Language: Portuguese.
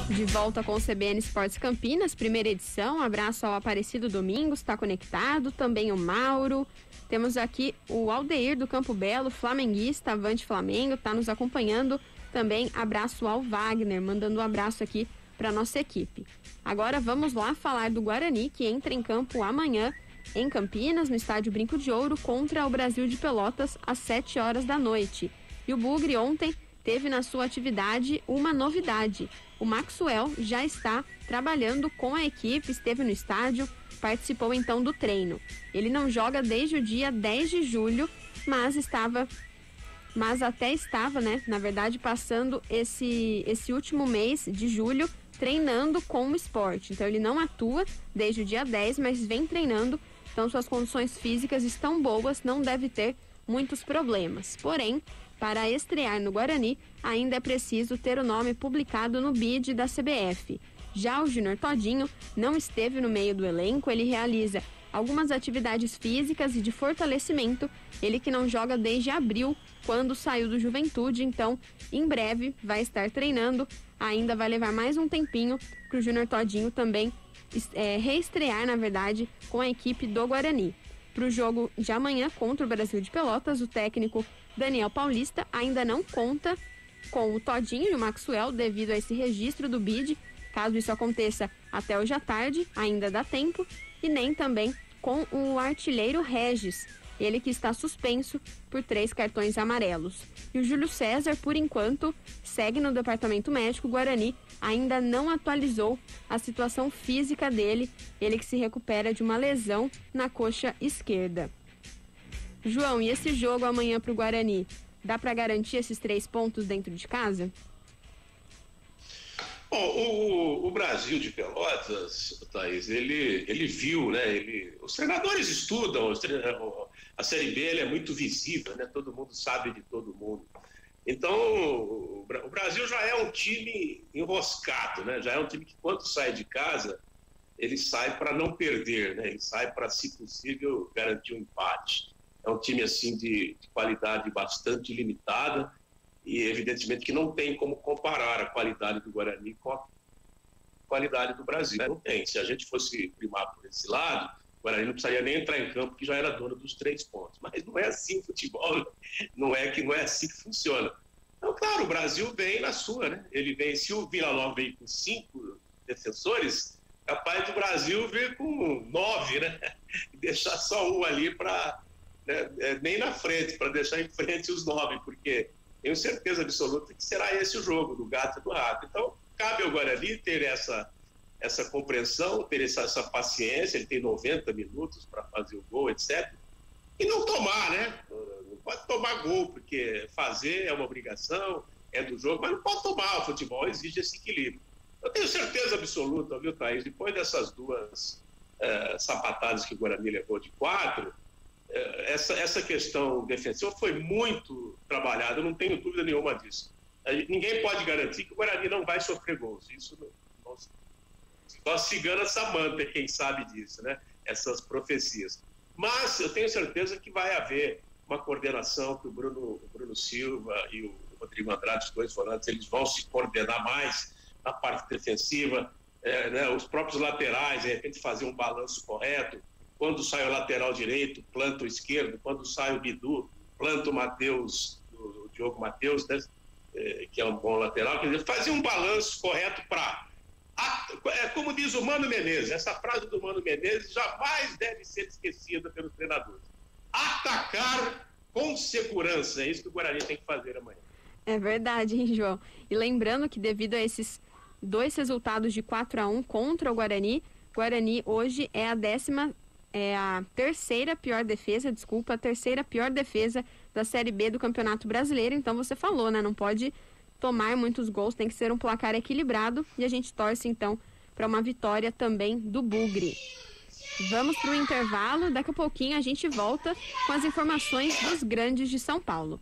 De volta com o CBN Esportes Campinas, primeira edição. Abraço ao Aparecido Domingos, está conectado. Também o Mauro. Temos aqui o Aldeir do Campo Belo, flamenguista, avante Flamengo, está nos acompanhando. Também abraço ao Wagner, mandando um abraço aqui para nossa equipe. Agora vamos lá falar do Guarani, que entra em campo amanhã em Campinas, no estádio Brinco de Ouro, contra o Brasil de Pelotas, às 7 horas da noite. E o Bugre ontem teve na sua atividade uma novidade. O Maxwell já está trabalhando com a equipe, esteve no estádio, participou então do treino. Ele não joga desde o dia 10 de julho, mas até estava, né, na verdade, passando esse último mês de julho treinando com o esporte. Então ele não atua desde o dia 10, mas vem treinando, então suas condições físicas estão boas, não deve ter muitos problemas. Porém, para estrear no Guarani, ainda é preciso ter o nome publicado no BID da CBF. Já o Júnior Todinho não esteve no meio do elenco, ele realiza algumas atividades físicas e de fortalecimento, ele que não joga desde abril, quando saiu do Juventude, então em breve vai estar treinando, ainda vai levar mais um tempinho para o Júnior Todinho também reestrear, na verdade, com a equipe do Guarani. Para o jogo de amanhã contra o Brasil de Pelotas, o técnico Daniel Paulista ainda não conta com o Todinho e o Maxwell devido a esse registro do BID. Caso isso aconteça até hoje à tarde, ainda dá tempo, e nem também com o artilheiro Regis, ele que está suspenso por 3 cartões amarelos. E o Júlio César, por enquanto, segue no departamento médico. O Guarani ainda não atualizou a situação física dele, ele que se recupera de uma lesão na coxa esquerda. João, e esse jogo amanhã para o Guarani, dá para garantir esses 3 pontos dentro de casa? Bom, o Brasil de Pelotas, Thaís, ele viu, né? Os treinadores estudam, a Série B é muito visível, né? Todo mundo sabe de todo mundo. Então, o Brasil já é um time enroscado, né? Já é um time que, quando sai de casa, ele sai para não perder, né? Ele sai para, se possível, garantir um empate. É um time, assim, de qualidade bastante limitada, e evidentemente que não tem como comparar a qualidade do Guarani com a qualidade do Brasil. Não tem. Se a gente fosse primar por esse lado, o Guarani não precisaria nem entrar em campo, que já era dono dos 3 pontos. Mas não é assim futebol, não é assim que funciona. Então, claro, o Brasil vem na sua, né? Ele vem, se o Vila Nova vem com 5 defensores, capaz do Brasil vir com 9, né? E deixar só um ali para, né, nem na frente, para deixar em frente os 9, porque tenho certeza absoluta que será esse o jogo do gato e do rato. Então, cabe ao Guarani ter essa compreensão, ter essa paciência. Ele tem 90 minutos para fazer o gol, etc. E não tomar, né? Não pode tomar gol, porque fazer é uma obrigação, é do jogo, mas não pode tomar. O futebol exige esse equilíbrio. Eu tenho certeza absoluta, viu, Thaís? Depois dessas 2 sapatadas que o Guarani levou de 4, essa questão defensiva foi muito trabalhada, eu não tenho dúvida nenhuma disso. Ninguém pode garantir que o Guarani não vai sofrer gols. Isso só cigana Samanta, quem sabe disso, né? Essas profecias. Mas eu tenho certeza que vai haver uma coordenação, que o Bruno Silva e o Rodrigo Andrade, os 2 volantes, eles vão se coordenar mais na parte defensiva, né? Os próprios laterais, de repente fazer um balanço correto. Quando sai o lateral direito, planta o esquerdo. Quando sai o Bidu, planta o Matheus, o Diogo Matheus, né? Que é um bom lateral. Quer dizer, fazer um balanço correto para... como diz o Mano Menezes, essa frase do Mano Menezes jamais deve ser esquecida pelos treinadores. Atacar com segurança. É isso que o Guarani tem que fazer amanhã. É verdade, hein, João? E lembrando que devido a esses 2 resultados de 4-1 contra o Guarani hoje é a terceira pior defesa da Série B do Campeonato Brasileiro. Então você falou, né? Não pode tomar muitos gols, tem que ser um placar equilibrado, e a gente torce então para uma vitória também do Bugre. Vamos para o intervalo, daqui a pouquinho a gente volta com as informações dos grandes de São Paulo.